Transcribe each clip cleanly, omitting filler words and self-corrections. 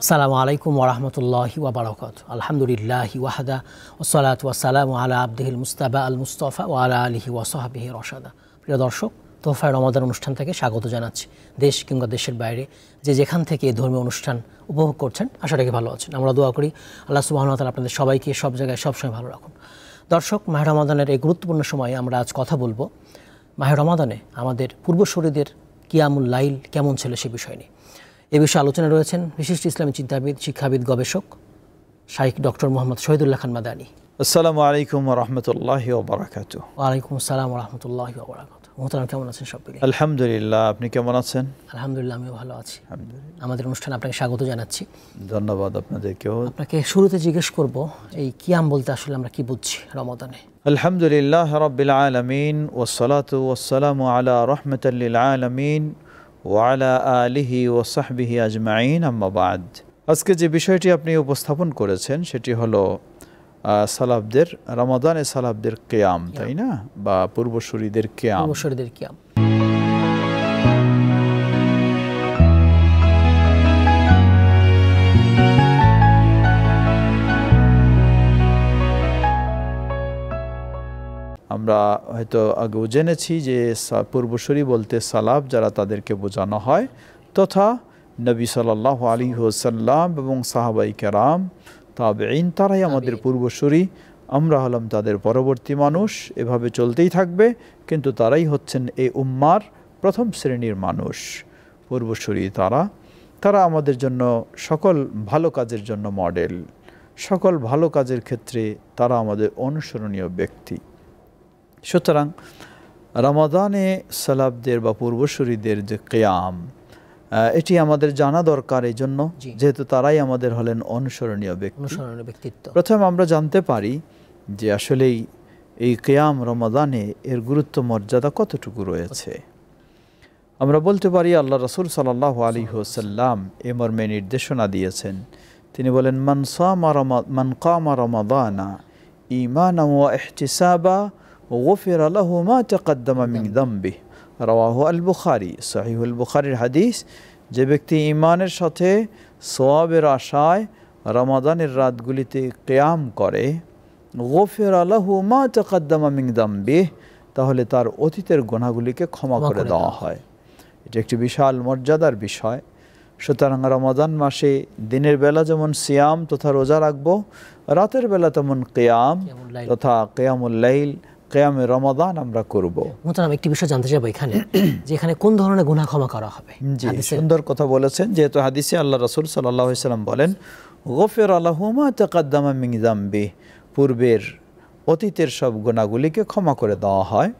আসসালামু আলাইকুম ওয়া রাহমাতুল্লাহি ওয়া বারাকাতুহু। আলহামদুলিল্লাহি ওয়াহদা ওয়াসসালাতু ওয়াসসালামু আলা আবদিহিল মুস্তাবা আল মুস্তাফা ওয়া আলা আলিহি ওয়া সাহবিহি রাশাদা। প্রিয় দর্শক, তোহফায়ে রমাদান অনুষ্ঠান থেকে স্বাগত জানাচ্ছি। দেশ কিংবা দেশের বাইরে যে যেখান থেকে এই ধর্মীয় অনুষ্ঠান উপভোগ করছেন, আশা রাখি ভালো আছেন। আমরা দোয়া করি আল্লাহ সুবহানাহু ওয়া তাআলা আপনাদের সবাইকে সব জায়গায় সবসময় ভালো রাখুন। দর্শক, মাহে রমাদানের এই গুরুত্বপূর্ণ সময়ে আমরা আজ কথা বলবো মাহে রমাদানে আমাদের পূর্বসূরীদের কিয়ামুল লাইল কেমন ছিল সে বিষয় নিয়ে। এ বিষয়ে আলোচনা রয়েছেন বিশিষ্ট ইসলামী চিন্তাবিদ, শিক্ষাবিদ, গবেষক শাইখ ডক্টর মোহাম্মদ শহীদুল্লাহ খান মাদানী। আসসালামু আলাইকুম ওয়া রাহমাতুল্লাহি ওয়া বারাকাতুহু। ওয়া আলাইকুম আসসালাম ওয়া রাহমাতুল্লাহি ওয়া বারাকাতুহু। মোহতারাম, কেমন আছেন সব মিলিয়ে? আলহামদুলিল্লাহ, আপনি কেমন আছেন? আলহামদুলিল্লাহ, আমিও ভালো আছি। আমাদের অনুষ্ঠানে আপনাকে স্বাগত জানাচ্ছি। ধন্যবাদ আপনাদেরকেও। আপনাকে শুরুতে জিজ্ঞেস করব, এই কিয়াম বলতে আসলে আমরা কি বুঝছি রমাদানে? আলহামদুলিল্লাহ রাব্বিল আলামিন ওয়াসসালাতু ওয়াসসালামু আলা রাহমাতাল লিল আলামিন ওয়া আলা আলিহি ওয়া সাহবিহি আজমাইন, আম্মা বাদ। আজকে যে বিষয়টি আপনি উপস্থাপন করেছেন সেটি হলো সালাফদের, রমাদানে সালাফদের কিয়াম, তাই না? বা পূর্বসূরীদের কিয়াম। পূর্বসূরীদের কিয়াম। আমরা হয়তো আগেও জেনেছি যে পূর্বসূরি বলতে সালাফ যারা, তাদেরকে বোঝানো হয়, তথা নবী সাল্লাল্লাহু আলাইহি ওয়াসাল্লাম এবং সাহাবাই কেরাম, তাবেঈন, তারাই আমাদের পূর্বসূরি। আমরা হলাম তাদের পরবর্তী মানুষ, এভাবে চলতেই থাকবে। কিন্তু তারাই হচ্ছেন এই উম্মার প্রথম শ্রেণীর মানুষ, পূর্বসূরি। তারা আমাদের জন্য সকল ভালো কাজের জন্য মডেল, সকল ভালো কাজের ক্ষেত্রে তারা আমাদের অনুসরণীয় ব্যক্তি। সুতরাং রমাদানে সালাফদের বা পূর্বসূরীদের যে কিয়াম, এটি আমাদের জানা দরকার, এই জন্য যেহেতু তারাই আমাদের হলেন অনুসরণীয় ব্যক্তিত্ব। প্রথমে আমরা জানতে পারি যে আসলেই এই কিয়াম রমাদানে এর গুরুত্ব মর্যাদা কতটুকু রয়েছে। আমরা বলতে পারি আল্লাহ রাসূল সাল্লাল্লাহু আলাইহি ওয়াসাল্লাম এ মর্মে নির্দেশনা দিয়েছেন। তিনি বলেন, মান কামা রমাদানা ঈমানান ওয়া ইহতিসাবা গুফির লাহু মা তাকদ্দামা মিন যামবিহি, রাওয়াহু আল বুখারী। সহিহুল বুখারীর হাদিস। যে ব্যক্তি ঈমানের সাথে সওয়াবের আশায় রমাদানের রাতগুলিতে কিয়াম করে, গুফির লাহু মা তাকদ্দামা মিন যামবিহি, তাহলে তার অতীতের গুনাহগুলিকে ক্ষমা করে দেওয়া হয়। এটা একটি বিশাল মর্যাদার বিষয়। সুতরাং রমাদান মাসে দিনের বেলা যেমন সিয়াম তথা রোজা রাখবো, রাতের বেলা তেমন কিয়াম তথা কিয়ামুল লাইল, কিয়ামে রমাদান আমরা করব। মোহতারাম, একটি বিষয় জানতে চাইবো এখানে, যে এখানে কোন ধরনের গুনাহ ক্ষমা করা হবে? জি, সুন্দর কথা বলেছেন। যেহেতু হাদিসে আল্লাহ রাসূল সাল্লাল্লাহু আলাইহি ওয়াসাল্লাম বলেন, গুফিরা লাহু মা তাকদ্দামা মিন যামবিহি, পূর্বের অতীতের সব গুনাহগুলিকে ক্ষমা করে দেওয়া হয়।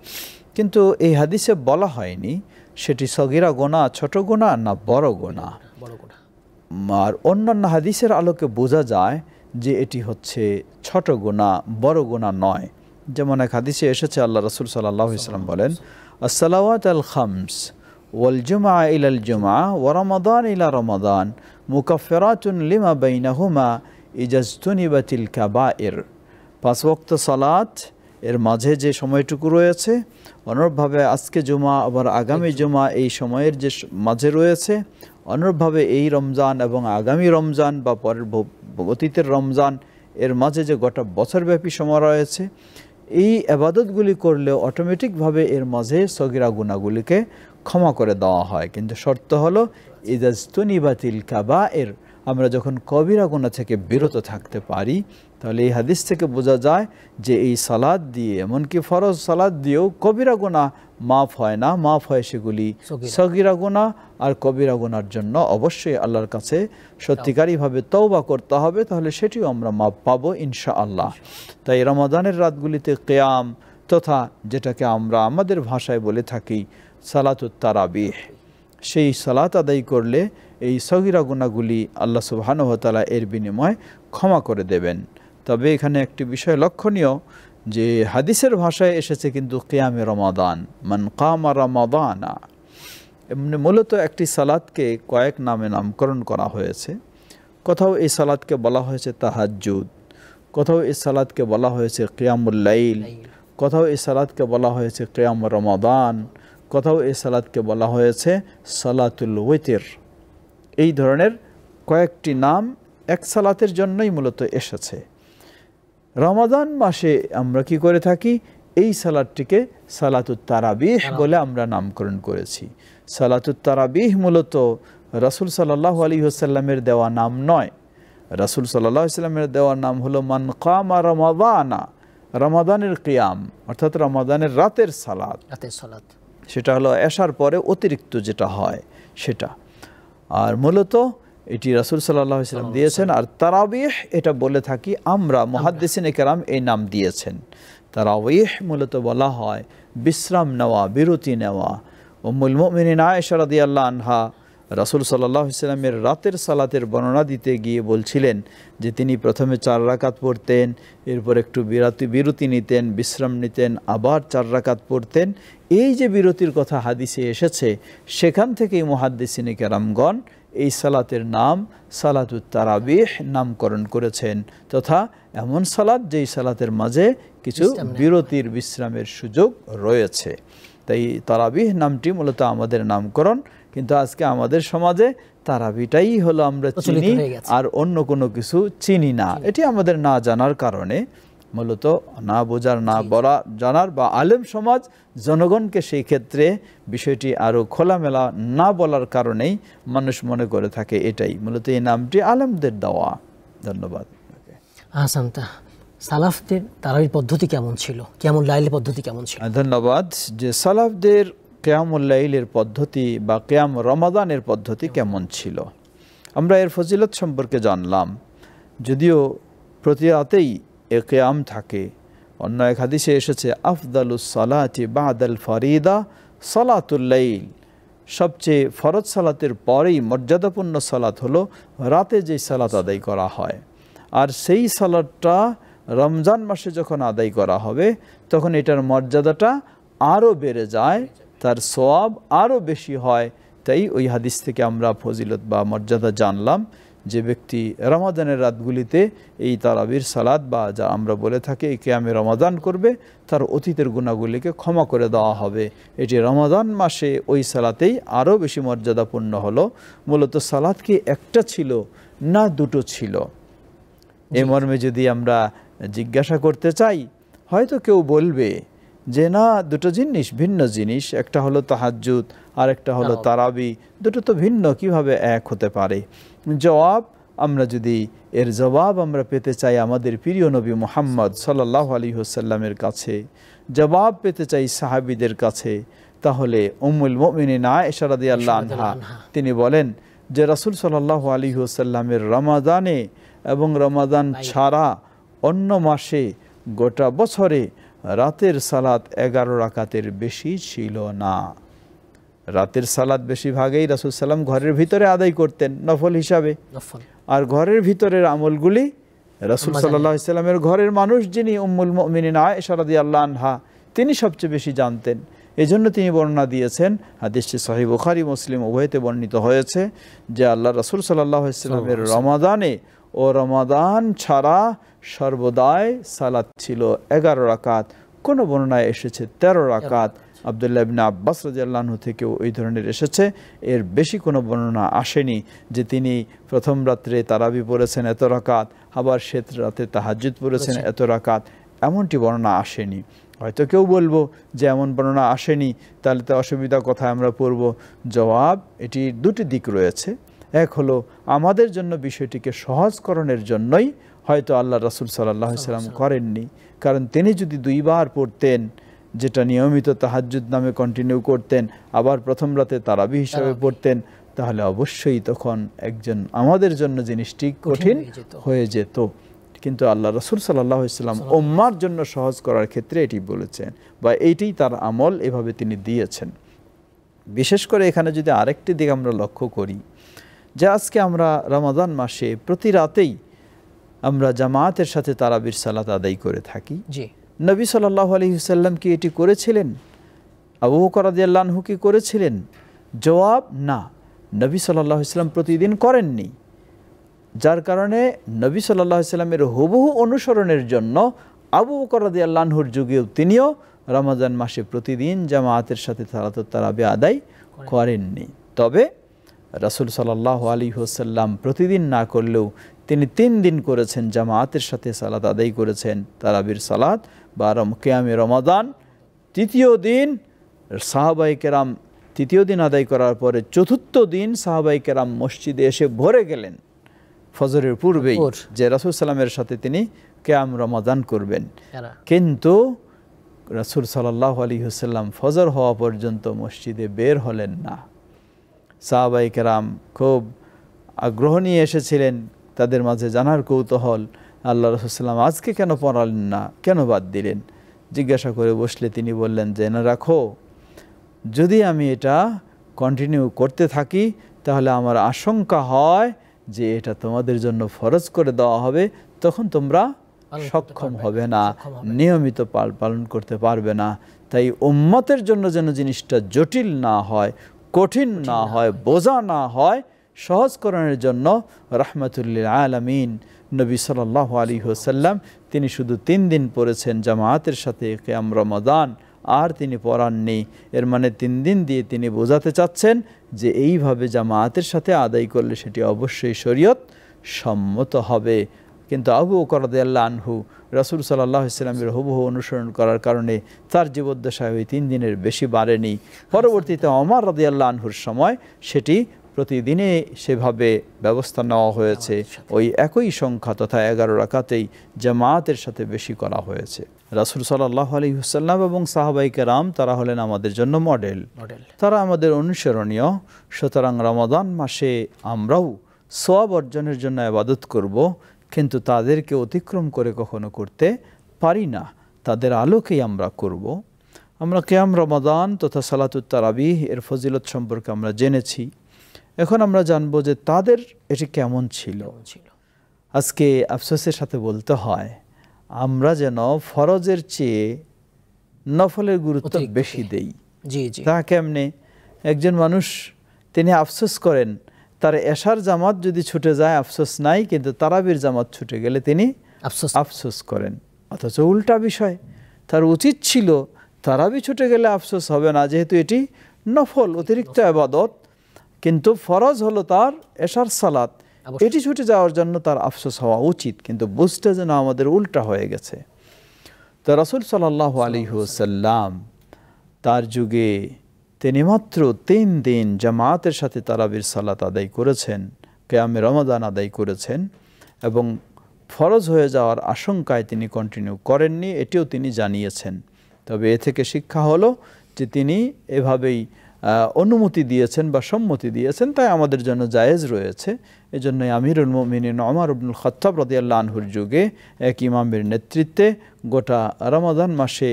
কিন্তু এই হাদিসে বলা হয়নি সেটি সগীরা গুনাহ, ছোট গুনাহ না বড় গুনাহ। আর অন্যান্য হাদিসের আলোকে বোঝা যায় যে এটি হচ্ছে ছোট গুনাহ, বড় গুনাহ নয়। যেমন এক হাদিসে এসেছে, আল্লাহ রাসূল সাল্লাল্লাহু আলাইহি ওয়াসাল্লাম বলেন, আসসালাওয়াত আল খামস ওয়াল জুমআ ইলাল জুমআ ওয়া রমাদান ইলা রমাদান মুকাফফিরাতুন লিমা বাইনাহুমা ইজাজতুনিবাতিল কাবাইর। 5 ওয়াক্ত সালাত এর মাঝে যে সময়টুকু রয়েছে, অনুরূপভাবে আজকে জুমা আবার আগামী জুমা, এই সময়ের যে মাঝে রয়েছে, অনুরূপভাবে এই রমজান এবং আগামী রমজান বা পরের অতীতের রমজান, এর মাঝে যে গোটা বছরব্যাপী সময় রয়েছে, এই ইবাদতগুলি করলে অটোমেটিকভাবে এর মাঝে সগীরা গুনাহগুলিকে ক্ষমা করে দেওয়া হয়। কিন্তু শর্ত হলো ইজাজতুনিবাতিল কাবাইর, আমরা যখন কবিরা গুনাহ থেকে বিরত থাকতে পারি। তাহলে এই হাদিস থেকে বোঝা যায় যে এই সালাত দিয়ে, এমনকি ফরজ সালাত দিয়েও কবিরা গুনাহ মাফ হয় না, মাফ হয় সেগুলি সগীরা গুনাহ। আর কবিরা গুনার জন্য অবশ্যই আল্লাহর কাছে সত্যিকারীভাবে তওবা করতে হবে, তাহলে সেটিও আমরা মাফ পাবো ইনশাআল্লাহ। তাই রমাদানের রাতগুলিতে কিয়াম তথা যেটাকে আমরা আমাদের ভাষায় বলে থাকি সালাতুত তারাবিহ, সেই সালাত আদায় করলে এই সগীরা গুনাহগুলি আল্লাহ সুবহানাহু ওয়া তাআলা এর বিনিময়ে ক্ষমা করে দেবেন। তবে এখানে একটি বিষয় লক্ষণীয়, যে হাদিসের ভাষায় এসেছে কিন্তু কিয়ামে রমাদান, মান কামা রমাদানা। এমনি মূলত একটি সালাতকে কয়েক নামে নামকরণ করা হয়েছে। কোথাও এই সালাতকে বলা হয়েছে তাহাজ্জুদ, কোথাও এই সালাতকে বলা হয়েছে কিয়ামুল লাইল, কোথাও এই সালাতকে বলা হয়েছে কিয়াম রমাদান, কোথাও এই সালাতকে বলা হয়েছে সালাতুল ওয়িতর। এই ধরনের কয়েকটি নাম এক সালাতের জন্যই মূলত এসেছে। রমাদান মাসে আমরা কি করে থাকি, এই সালাতটিকে সালাতুত তারাবিহ বলে আমরা নামকরণ করেছি। সালাতুত তারাবিহ মূলত রাসূল সাল্লাল্লাহু আলাইহি ওয়াসাল্লামের দেওয়া নাম নয়। রাসূল সাল্লাল্লাহু আলাইহি ওয়াসাল্লামের দেওয়া নাম হলো মান কামা রমাদানা, রমাদানের কিয়াম অর্থাৎ রমাদানের রাতের সালাত। সেটা হলো এশার পরে অতিরিক্ত যেটা হয় সেটা। আর মূলত এটি রাসূল সাল্লাল্লাহু আলাইহি ওয়াসাল্লাম দিয়েছেন। আর তারাবিহ এটা বলে থাকি আমরা, মুহাদ্দিসিনে কেরাম এই নাম দিয়েছেন। তারাবিহ মূলত বলা হয় বিশ্রাম নেওয়া, বিরতি নেওয়া। উম্মুল মুমিনিন আয়েশা রাদিয়াল্লাহু আনহা রাসূল সাল্লাল্লাহু আলাইহি ওয়াসাল্লামের রাতের সালাতের বর্ণনা দিতে গিয়ে বলছিলেন যে তিনি প্রথমে 4 রাকাত পড়তেন, এরপর একটু বিরতি নিতেন, বিশ্রাম নিতেন, আবার 4 রাকাত পড়তেন। এই যে বিরতির কথা হাদিসে এসেছে, সেখান থেকেই মুহাদ্দিসিনে কেরামগণ এই সালাতের নাম সালাতুত তারাবিহ নামকরণ করেছেন, তথা এমন সালাত যেই সালাতের মাঝে কিছু বিরতির বিশ্রামের সুযোগ রয়েছে। তাই তারাবিহ নামটি মূলত আমাদের নামকরণ, কিন্তু আজকে আমাদের সমাজে তারাবিটাই হলো আমরা চিনি, আর অন্য কোনো কিছু চিনি না। এটি আমাদের না জানার কারণে, মূলত না বোঝার, না বলা জানার, বা আলেম সমাজ জনগণকে সেই ক্ষেত্রে বিষয়টি আরও খোলামেলা না বলার কারণেই মানুষ মনে করে থাকে এটাই মূলত এই নামটি আলেমদের দেওয়া। ধন্যবাদ। সালাফদের তারাবির পদ্ধতি কেমন ছিল, কিয়ামুল লাইলের পদ্ধতি কেমন ছিল? ধন্যবাদ। যে সালাফদের কিয়ামুল লাইলের পদ্ধতি বা কিয়াম রমাদানের পদ্ধতি কেমন ছিল, আমরা এর ফজিলত সম্পর্কে জানলাম। যদিও প্রতি রাতেই এ কিয়াম থাকে। অন্য এক হাদিসে এসেছে আফদালুস সালাতি বাদাল ফরিদা সালাতুল লাইল, সবচেয়ে ফরজ সালাতের পরেই মর্যাদাপূর্ণ সালাত হলো রাতে যেই সালাত আদায় করা হয়। আর সেই সালাতটা রমজান মাসে যখন আদায় করা হবে তখন এটার মর্যাদাটা আরও বেড়ে যায়, তার সওয়াব আরও বেশি হয়। তাই ওই হাদিস থেকে আমরা ফজিলত বা মর্যাদা জানলাম যে ব্যক্তি রমাদানের রাতগুলিতে এই তারাবির সালাত বা যা আমরা বলে থাকি এই কিয়ামে রমাদান করবে, তার অতীতের গুনাহগুলিকে ক্ষমা করে দেওয়া হবে। এটি রমাদান মাসে ওই সালাতেই আরও বেশি মর্যাদাপূর্ণ হলো। মূলত সালাত কি একটা ছিল না দুটো ছিল, এ মর্মে যদি আমরা জিজ্ঞাসা করতে চাই, হয়তো কেউ বলবে যে না, দুটো জিনিস, ভিন্ন জিনিস। একটা হলো তাহাজ্জুদ আর একটা হলো তারাবি, দুটো তো ভিন্ন, কিভাবে এক হতে পারে? জবাব, আমরা যদি এর জবাব আমরা পেতে চাই আমাদের প্রিয় নবী মুহাম্মদ সাল্লাল্লাহু আলাইহি ওয়াসাল্লামের কাছে, জবাব পেতে চাই সাহাবীদের কাছে, তাহলে উম্মুল মুমিনিন আয়েশা রাদিয়াল্লাহু আনহা তিনি বলেন যে রাসূল সাল্লাল্লাহু আলাইহি ওয়াসাল্লামের রমাদানে এবং রমাদান ছাড়া অন্য মাসে গোটা বছরে রাতের সালাত 11 রাকাতের বেশি ছিল না। রাতের সালাত বেশিরভাগই রাসূল সাল্লাম ঘরের ভিতরে আদায় করতেন নফল হিসাবে, আর ঘরের ভিতরের আমলগুলি রাসূল সাল্লাল্লাহু আলাইহি ওয়াসাল্লামের ঘরের মানুষ যিনি উম্মুল মুমিনিন আয়েশা রাদিয়াল্লাহু আনহা, তিনি সবচেয়ে বেশি জানতেন। এজন্য তিনি বর্ণনা দিয়েছেন, হাদিসটি সহিহ বুখারী মুসলিম উভয়তে বর্ণিত হয়েছে যে আল্লাহ রাসূল সাল্লাল্লাহু আলাইহি ওয়াসাল্লামের রমাদানে ও রমাদান ছাড়া সর্বদাই সালাত ছিল 11 রাকাত, কোন বর্ণনায় এসেছে 13 রাকাত। আব্দুল্লাহ ইবনে আব্বাস রাদিয়াল্লাহু আনহু থেকেও ওই ধরনের এসেছে। এর বেশি কোনো বর্ণনা আসেনি যে তিনি প্রথম রাত্রে তারাবি পড়েছেন এত রাকাত, আবার শেষ রাতে তাহাজ্জুদ পড়েছেন এত রাকাত, এমনটি বর্ণনা আসেনি। হয়তো কেউ বলবো যে এমন বর্ণনা আসেনি, তাহলে তো অসুবিধা কোথায় আমরা পড়ব? জবাব, এটির দুটি দিক রয়েছে। এক হলো আমাদের জন্য বিষয়টিকে সহজকরণের জন্যই হয়তো আল্লাহ রাসূল সাল্লাল্লাহু আলাইহি ওয়াসাল্লাম করেননি, কারণ তিনি যদি 2 বার পড়তেন, যেটা নিয়মিত তাহাজ্জুদ নামে কন্টিনিউ করতেন, আবার প্রথম রাতে তারাবি হিসাবে পড়তেন, তাহলে অবশ্যই তখন একজন আমাদের জন্য জিনিসটি কঠিন হয়ে যেত। কিন্তু আল্লাহ রাসূল সাল্লাল্লাহু আলাইহি ওয়াসাল্লাম উম্মার জন্য সহজ করার ক্ষেত্রে এটি বলেছেন, বা এইটাই তার আমল, এভাবে তিনি দিয়েছেন। বিশেষ করে এখানে যদি আরেকটি দিক আমরা লক্ষ্য করি, যে আজকে আমরা রমাদান মাসে প্রতি রাতেই আমরা জামাতের সাথে তারাবির সালাত আদায় করে থাকি। নবী সাল্লাল্লাহু আলাইহি ওয়াসাল্লাম কি এটি করেছিলেন? আবু বকর রাদিয়াল্লাহু আনহু কি করেছিলেন? জবাব, না, নবী সাল্লাল্লাহু আলাইহি ওয়াসাল্লাম প্রতিদিন করেননি। যার কারণে নবী সাল্লাল্লাহু আলাইহি ওয়াসাল্লামের হুবহু অনুসরণের জন্য আবু বকর রাদিয়াল্লাহু আনহুর যুগেও তিনিও রমজান মাসে প্রতিদিন জামাতের সাথে সালাতুত তারাবি আদায় করেননি। তবে রাসূল সাল্লাল্লাহু আলাইহি ওয়াসাল্লাম প্রতিদিন না করলেও তিনি 3 দিন করেছেন, জামাতের সাথে সালাত আদায় করেছেন, তারাবির সালাত বা কিয়ামে রমাদান। তৃতীয় দিন সাহাবায়ে কেরাম তৃতীয় দিন আদায় করার পরে চতুর্থ দিন সাহাবায়ে কেরাম মসজিদে এসে ভরে গেলেন ফজরের পূর্বেই, যে রাসূল সাল্লামের সাথে তিনি কিয়াম রমাদান করবেন। কিন্তু রাসূল সাল্লাল্লাহু আলাইহি ওয়াসাল্লাম ফজর হওয়া পর্যন্ত মসজিদে বের হলেন না। সাহাবায়ে কেরাম খুব আগ্রহ নিয়ে এসেছিলেন, তাদের মাঝে জানার কৌতূহল, আল্লাহ রাসূল সাল্লাম আজকে কেন পড়ালেন না, কেন বাদ দিলেন? জিজ্ঞাসা করে বসলে তিনি বললেন, জেনে রাখো, যদি আমি এটা কন্টিনিউ করতে থাকি তাহলে আমার আশঙ্কা হয় যে এটা তোমাদের জন্য ফরজ করে দেওয়া হবে, তখন তোমরা সক্ষম হবে না, নিয়মিত পালন করতে পারবে না। তাই উম্মতের জন্য যেন জিনিসটা জটিল না হয়, কঠিন না হয়, বোঝা না হয়, সহজকরণের জন্য রাহমাতুল লিল আলামিন নবী সাল্লাল্লাহু আলাইহি ওয়াসাল্লাম তিনি শুধু 3 দিন পড়েছেন জামাতের সাথে কিয়াম রমাদান, আর তিনি পড়াননি। এর মানে 3 দিন দিয়ে তিনি বোঝাতে চাচ্ছেন যে এইভাবে জামাতের সাথে আদায় করলে সেটি অবশ্যই শরীয়ত সম্মত হবে। কিন্তু আবু বকর রাদিয়াল্লাহু আনহু রাসূল সাল্লাল্লাহু আলাইহি ওয়াসাল্লামের হুবহু অনুসরণ করার কারণে তার জীবদ্দশায় ওই 3 দিনের বেশি বাড়েনি। পরবর্তীতে ওমর রাদিয়াল্লাহু আনহুর সময় সেটি প্রতিদিনে সেভাবে ব্যবস্থা নেওয়া হয়েছে, ওই একই সংখ্যা তথা 11 রাকাতেই জামাতের সাথে বেশি করা হয়েছে। রাসূল সাল্লাল্লাহু আলাইহি ওয়াসাল্লাম এবং সাহাবায়ে কেরাম তারা হলেন আমাদের জন্য মডেল, তারা আমাদের অনুসরণীয়। সুতরাং রমাদান মাসে আমরাও সওয়াব অর্জনের জন্য ইবাদত করব, কিন্তু তাদেরকে অতিক্রম করে কখনো করতে পারি না, তাদের আলোকেই আমরা করব। আমরা কিয়াম রমাদান তথা সালাতুত তারাবিহ এর ফজিলত সম্পর্কে আমরা জেনেছি। এখন আমরা জানবো যে তাদের এটি কেমন ছিল। আজকে আফসোসের সাথে বলতে হয়, আমরা যেন ফরজের চেয়ে নফলের গুরুত্ব বেশি দেই। তা কেমনে? একজন মানুষ তিনি আফসোস করেন, তার এশার জামাত যদি ছুটে যায় আফসোস নাই, কিন্তু তারাবির জামাত ছুটে গেলে তিনি আফসোস করেন। অথচ উল্টা বিষয়, তার উচিত ছিল তারাবি ছুটে গেলে আফসোস হবে না, যেহেতু এটি নফল অতিরিক্ত ইবাদত, কিন্তু ফরজ হলো তার এশার সালাত, এটি ছুটে যাওয়ার জন্য তার আফসোস হওয়া উচিত। কিন্তু বুঝতে যেন আমাদের উল্টা হয়ে গেছে। তো রাসূল সাল্লাল্লাহু আলাইহি ওয়াসাল্লাম তার যুগে তিনি মাত্র 3 দিন জামাতের সাথে তারাবির সালাত আদায় করেছেন, কিয়ামে রমাদান আদায় করেছেন, এবং ফরজ হয়ে যাওয়ার আশঙ্কায় তিনি কন্টিনিউ করেননি, এটিও তিনি জানিয়েছেন। তবে এ থেকে শিক্ষা হলো যে তিনি এভাবেই অনুমতি দিয়েছেন বা সম্মতি দিয়েছেন, তাই আমাদের জন্য জায়েজ রয়েছে। এজন্যই আমিরুল মুমিনিন ওমর ইবনুল খাত্তাব রাদিয়াল্লাহু আনহুর যুগে এক ইমামের নেতৃত্বে গোটা রমাদান মাসে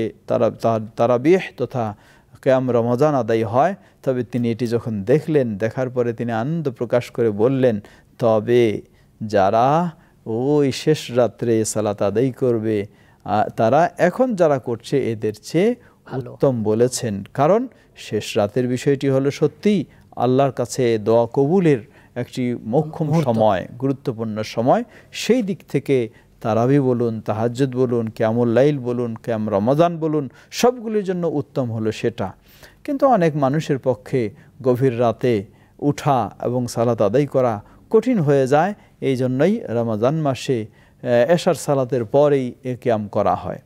তারাবিহ তথা কিয়াম রমাদান আদায় হয়। তবে তিনি এটি যখন দেখলেন, দেখার পরে তিনি আনন্দ প্রকাশ করে বললেন, তবে যারা ওই শেষ রাত্রে সালাত আদায় করবে তারা এখন যারা করছে এদের চেয়ে উত্তম বলেছেন। কারণ শেষ রাতের বিষয়টি হলো সত্যি আল্লাহর কাছে দোয়া কবুলের একটি মোক্ষম সময়, গুরুত্বপূর্ণ সময়। সেই দিক থেকে তারাবি বলুন, তাহাজ্জুদ বলুন, কিয়ামুল লাইল বলুন, কিয়াম রমাদান বলুন, সবগুলির জন্য উত্তম হলো সেটা। কিন্তু অনেক মানুষের পক্ষে গভীর রাতে উঠা এবং সালাত আদায় করা কঠিন হয়ে যায়, এই জন্যই রমাদান মাসে এশার সালাতের পরেই এ কিয়াম করা হয়।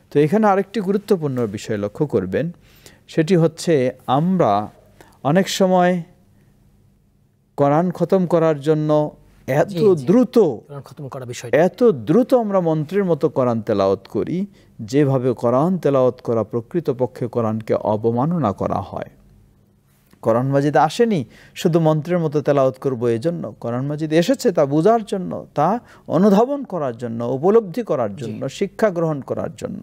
তো এখানে আরেকটি গুরুত্বপূর্ণ বিষয় লক্ষ্য করবেন, সেটি হচ্ছে আমরা অনেক সময় কোরআন খতম করার জন্য এত দ্রুত আমরা মন্ত্রের মতো কোরআন তেলাওয়াত করি, যেভাবে কোরআন তেলাওয়াত করা প্রকৃতপক্ষে কোরআনকে অবমাননা করা হয়। কোরআন মাজিদ আসেনি শুধু মন্ত্রের মতো তেলাওয়াত করবো এজন্য, কোরআন মাজিদ এসেছে তা বোঝার জন্য, তা অনুধাবন করার জন্য, উপলব্ধি করার জন্য, শিক্ষা গ্রহণ করার জন্য।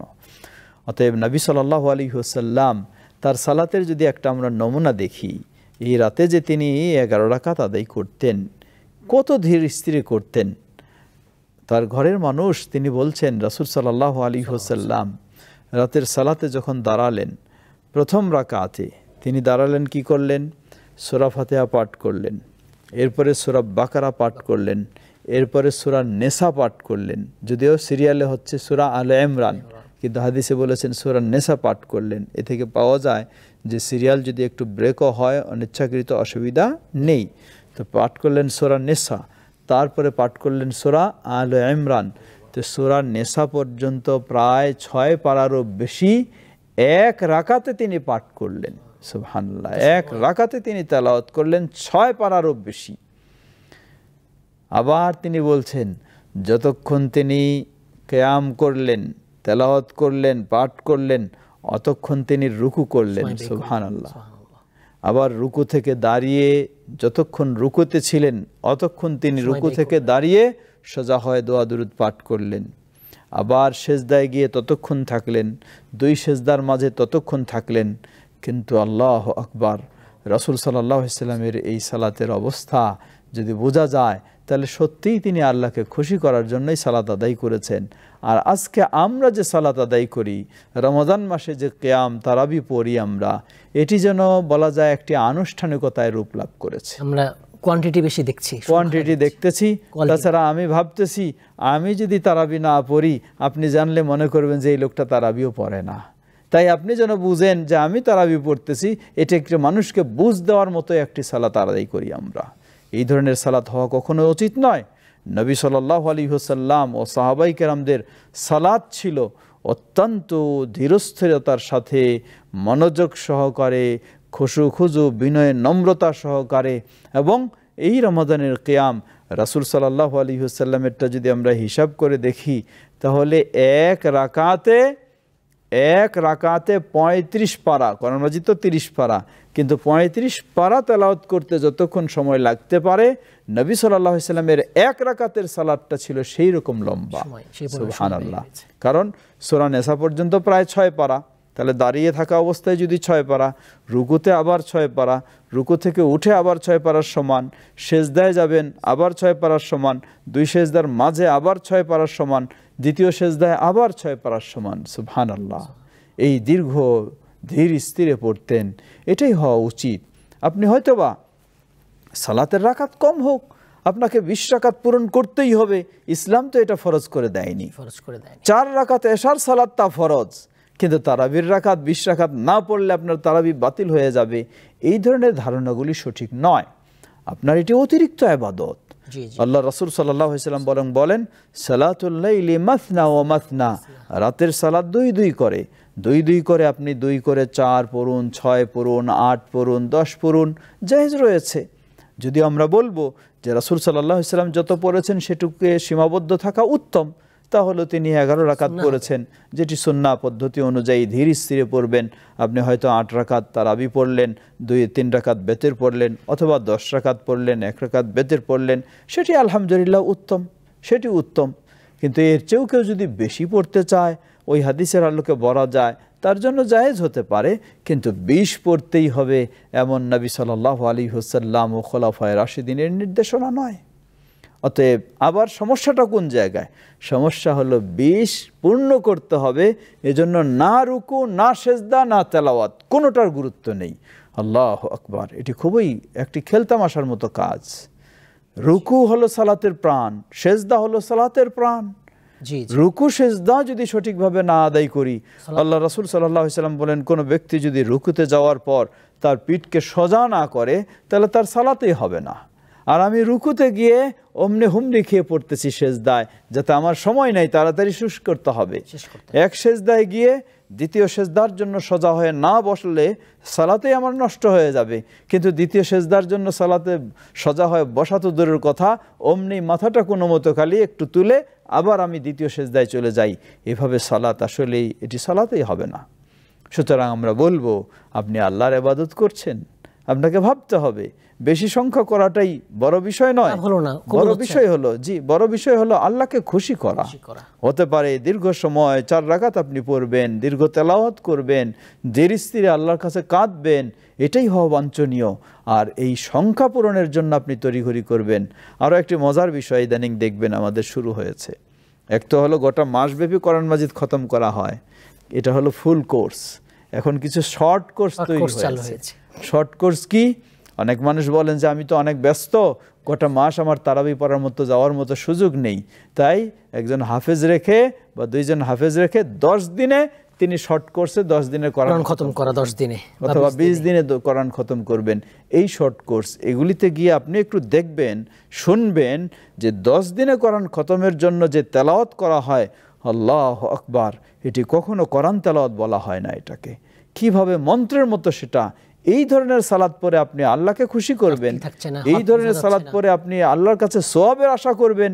অতএব নবী সাল্লাল্লাহু আলাইহি ওয়াসাল্লাম তার সালাতের যদি একটা আমরা নমুনা দেখি, এই রাতে যে তিনি 11 রাকাত আদায় করতেন, কত ধীর স্থিরে করতেন। তার ঘরের মানুষ তিনি বলছেন, রাসূল সাল্লাল্লাহু আলাইহি ওয়াসাল্লাম রাতের সালাতে যখন দাঁড়ালেন, প্রথম রাকাতে তিনি দাঁড়ালেন, কি করলেন? সূরা ফাতিহা পাঠ করলেন, এরপরে সূরা বাকারা পাঠ করলেন, এরপরে সূরা নেসা পাঠ করলেন, যদিও সিরিয়ালে হচ্ছে সূরা আলে ইমরান, কিন্তু হাদিসে বলেছেন সূরা নেসা পাঠ করলেন। এ থেকে পাওয়া যায় যে সিরিয়াল যদি একটু ব্রেকও হয় অনিচ্ছাকৃত অসুবিধা নেই। তো পাঠ করলেন সূরা নেসা, তারপরে পাঠ করলেন সূরা আল ইমরান। তো সূরা নেসা পর্যন্ত প্রায় 6 পারারও বেশি এক রাকাতে তিনি পাঠ করলেন। সুবহানাল্লাহ, এক রাকাতে তিনি তেলাওয়াত করলেন 6 পারারও বেশি। আবার তিনি বলছেন যতক্ষণ তিনি কিয়াম করলেন, তেলাওয়াত করলেন, পাঠ করলেন, অতক্ষণ তিনি রুকু করলেন। সুবহানাল্লাহ। আবার রুকু থেকে দাঁড়িয়ে যতক্ষণ রুকুতে ছিলেন অতক্ষণ তিনি রুকু থেকে দাঁড়িয়ে সোজা হয়ে দোয়া দুরুদ পাঠ করলেন। আবার সেজদায় গিয়ে ততক্ষণ থাকলেন, 2 সেজদার মাঝে ততক্ষণ থাকলেন। কিন্তু আল্লাহু আকবার, রাসূল সাল্লাল্লাহু আলাইহি সাল্লামের এই সালাতের অবস্থা যদি বোঝা যায় তাহলে সত্যিই তিনি আল্লাহকে খুশি করার জন্যই সালাত আদায় করেছেন। আর আজকে আমরা যে সালাত আদায় করি, রমজান মাসে যে কিয়াম তারাবি পড়ি আমরা, এটি যেন বলা যায় একটি আনুষ্ঠানিকতায় রূপ লাভ করেছে। আমরা কোয়ান্টিটি বেশি দেখছি, কোয়ান্টিটি দেখতেছি। তাছাড়া আমি ভাবতেছি আমি যদি তারাবি না পড়ি, আপনি জানলে মনে করবেন যে এই লোকটা তারাবিও পড়ে না। তাই আপনি যেন বুঝেন যে আমি তারাবি পড়তেছি, এটা একটি মানুষকে বুঝ দেওয়ার মতো একটি সালাত আদায় করি আমরা। এই ধরনের সালাত হওয়া কখনো উচিত নয়। নবী সাল্লাল্লাহু আলাইহি ওয়াসাল্লাম ও সাহাবায়ে কেরামদের সালাত ছিল অত্যন্ত ধীরস্থিরতার সাথে, মনোযোগ সহকারে, খুশু খুজু বিনয় নম্রতা সহকারে। এবং এই রমাদানের কিয়াম রাসূল সাল্লাল্লাহু আলাইহি ওয়াসাল্লামেরটা যদি আমরা হিসাব করে দেখি তাহলে এক রাকাতে 35 পারা, কোরআন মাজিদ তো 30 পারা, কিন্তু 35 পারা তেলাওয়াত করতে যতক্ষণ সময় লাগতে পারে, নবী সাল্লাল্লাহু আলাইহি ওয়াসাল্লামের এক রাকাতের সালাতটা ছিল সেই রকম লম্বা। সুবহানাল্লাহ। কারণ সূরা নিসা পর্যন্ত প্রায় 6 পারা, তাহলে দাঁড়িয়ে থাকা অবস্থায় যদি 6 পারা, রুকুতে আবার 6 পারা, রুকু থেকে উঠে আবার 6 পারার সমান, সেজদায় যাবেন আবার 6 পারার সমান, 2 সেজদার মাঝে আবার 6 পারার সমান, দ্বিতীয় সেজদায় আবার 6 পারার সমান। সুবহানাল্লাহ। এই দীর্ঘ ধীর স্থিরে পড়তেন, এটাই হওয়া উচিত। আপনি হয়তোবা সালাতের রাকাত কম হোক, আপনাকে 20 রাকাত পূরণ করতেই হবে, ইসলাম তো এটা ফরজ করে দেয়নি। 4 রাকাত এশার সালাত তা ফরজ, কিন্তু তারাবির রাকাত 20 রাকাত না পড়লে আপনার তারাবি বাতিল হয়ে যাবে। এই ধরনের ধারণাগুলি সঠিক নয়। আপনার এটি অতিরিক্ত ইবাদত। আল্লাহ রাসূল সাল্লাল্লাহু আলাইহি ওয়াসাল্লাম বলেন সালাতুল লাইলি মাসনা ওয়া মাসনা, রাতের সালাত 2 করে, 2 করে আপনি 2 করে 4 পড়ুন, 6 পড়ুন, 8 পড়ুন, 10 পড়ুন, জায়েজ রয়েছে। যদি আমরা বলবো যে রাসূল সাল্লাল্লাহু আলাইহি ওয়াসাল্লাম যত পড়েছেন সেটুকুকে সীমাবদ্ধ থাকা উত্তম, তাহলে তিনি 11 রাকাত পড়েছেন, যেটি সুন্নাহ পদ্ধতি অনুযায়ী ধীর স্থিরে পড়বেন। আপনি হয়তো 8 রাকাত তারাবি পড়লেন, 2-3 রাকাত বেতের পড়লেন, অথবা 10 রাকাত পড়লেন, 1 রাকাত বেতের পড়লেন, সেটি আলহামদুলিল্লাহ উত্তম, সেটি উত্তম। কিন্তু এর চেয়েও কেউ যদি বেশি পড়তে চায়, ওই হাদিসের আলোকে বলা যায় তার জন্য জায়েজ হতে পারে, কিন্তু 20 পড়তেই হবে এমন নবী সাল্লাল্লাহু আলাইহি ওয়াসাল্লাম ও খোলাফায়ে রাশিদিনের নির্দেশনা নয়। অতএব আবার সমস্যাটা কোন জায়গায়? সমস্যা হলো 20 পূর্ণ করতে হবে, এজন্য না রুকু, না সেজদা, না তেলাওয়াত, কোনোটার গুরুত্ব নেই। আল্লাহু আকবার। এটি খুবই একটি খেলতামাশার মতো কাজ। রুকু হলো সালাতের প্রাণ, সেজদা হলো সালাতের প্রাণ। রুকু সেজদা যদি সঠিকভাবে না আদায় করি, আল্লাহ রাসূল সাল্লাল্লাহু আলাইহি ওয়াসাল্লাম বলেন কোন ব্যক্তি যদি রুকুতে যাওয়ার পর তার পিঠকে সোজা না করে তাহলে তার সালাতেই হবে না। আর আমি রুকুতে গিয়ে অমনি হুমড়ি খেয়ে পড়তেছি সেজদায়, যাতে আমার সময় নাই, তাড়াতাড়ি শেষ করতে হবে। এক সেজদায় গিয়ে দ্বিতীয় সেজদার জন্য সোজা হয়ে না বসলে সালাতেই আমার নষ্ট হয়ে যাবে, কিন্তু দ্বিতীয় সেজদার জন্য সালাতে সোজা হয়ে বসা তো দূরের কথা, অমনি মাথাটা কোনো মতো খালি একটু তুলে আবার আমি দ্বিতীয় সেজদায় চলে যাই। এভাবে সালাত আসলেই এটি সালাতেই হবে না। সুতরাং আমরা বলবো আপনি আল্লাহর ইবাদত করছেন, আপনাকে ভাবতে হবে বেশি সংখ্যা করাটাই বড় বিষয় নয়, বড় বিষয় হলো বড় বিষয় হলো আল্লাহকে খুশি করা। হতে পারে দীর্ঘ সময় 4 রাকাত আপনি পড়বেন, দীর্ঘ তেলাওয়াত করবেন, ধীর স্থিরে আল্লাহর কাছে কাঁদবেন, এটাই হওয়া বাঞ্ছনীয়। আর এই সংখ্যা পূরণের জন্য আপনি তড়িঘড়ি করবেন। আরও একটি মজার বিষয় ইদানিং দেখবেন আমাদের শুরু হয়েছে। এক তো হলো গোটা মাসব্যাপী কোরআন মাজিদ খতম করা হয়, এটা হলো ফুল কোর্স। এখন কিছু শর্ট কোর্স তৈরি হয়েছে। শর্ট কোর্স কি? অনেক মানুষ বলেন যে আমি তো অনেক ব্যস্ত, কটা মাস আমার তারাবি পড়ার মতো যাওয়ার মতো সুযোগ নেই, তাই একজন হাফেজ রেখে বা দুইজন হাফেজ রেখে 10 দিনে তিনি শর্ট কোর্সে 10 দিনে কোরআন খতম করা, 10 দিনে অথবা 20 দিনে কোরআন খতম করবেন, এই শর্ট কোর্স। এগুলিতে গিয়ে আপনি একটু দেখবেন, শুনবেন যে 10 দিনে কোরআন খতমের জন্য যে তেলাওয়াত করা হয়, আল্লাহু আকবার, এটি কখনো কোরআন তেলাওয়াত বলা হয় না। এটাকে কিভাবে মন্ত্রের মতো সেটা, এই ধরনের সালাত পরে আপনি আল্লাহকে খুশি করবেন, এই ধরনের সালাত পরে আপনি আল্লাহর কাছে সওয়াবের আশা করবেন।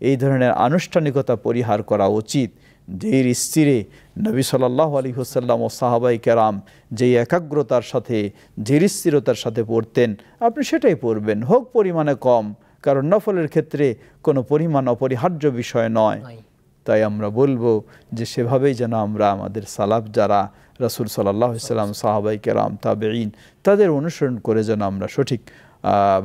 এই ধরনের আনুষ্ঠানিকতা পরিহার করা উচিত। ধীর স্থিরে নবী সাল্লাল্লাহু আলাইহি ওয়াসাল্লাম ও সাহাবায়ে কেরাম যেই একাগ্রতার সাথে ধীর স্থিরতার সাথে পড়তেন, আপনি সেটাই পড়বেন, হোক পরিমাণে কম, কারণ নফলের ক্ষেত্রে কোনো পরিমাণ অপরিহার্য বিষয় নয়। তাই আমরা বলবো যে সেভাবেই যেন আমরা আমাদের সালাফ যারা রাসূল সাল্লাল্লাহু আলাইহি ওয়াসাল্লাম, সাহাবায়ে কেরাম, তাবেঈন, তাদের অনুসরণ করে যেন আমরা সঠিক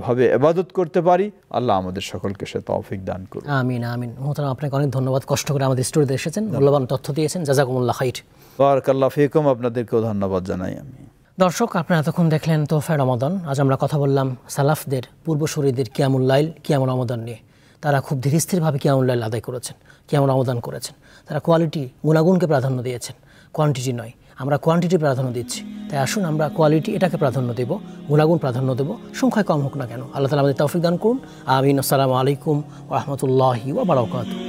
ভাবে ইবাদত করতে পারি। আল্লাহ আমাদের সকলকে সে তৌফিক দান করুন। আমিন আমিন। মোহতারাম, আপনাকে অনেক ধন্যবাদ, কষ্ট করে আমাদের স্টুডিওতে এসেছেন, মূল্যবান তথ্য দিয়েছেন, জাযাকুমুল্লাহ খাইর। বারাকাল্লাহু ফিকুম। আপনাদেরকেও ধন্যবাদ জানাই আমি। দর্শক, আপনারা এতক্ষণ দেখলেন তোহফায়ে রমাদান। আজ আমরা কথা বললাম সালাফদের, পূর্বসূরীদের কিয়ামুল লাইল, কিয়ামুল রমাদান নিয়ে। তারা খুব ধীরস্থিরভাবে কিয়ামুল লাইল আদায় করেছেন, কিয়ামুল রমাদান করেছেন। তারা কোয়ালিটি, গুণাগুণকে প্রাধান্য দিয়েছেন, কোয়ান্টিটি নয়। আমরা কোয়ান্টিটি প্রাধান্য দিচ্ছি, তাই আসুন আমরা কোয়ালিটি এটাকে প্রাধান্য দেব, গুণাগুণ প্রাধান্য দেব, সংখ্যায় কম হোক না কেন। আল্লাহ তাআলা আমাদের তৌফিক দান করুন। আমিন। আসসালামু আলাইকুম ওয়া রাহমাতুল্লাহি ওয়া বারাকাতুহু।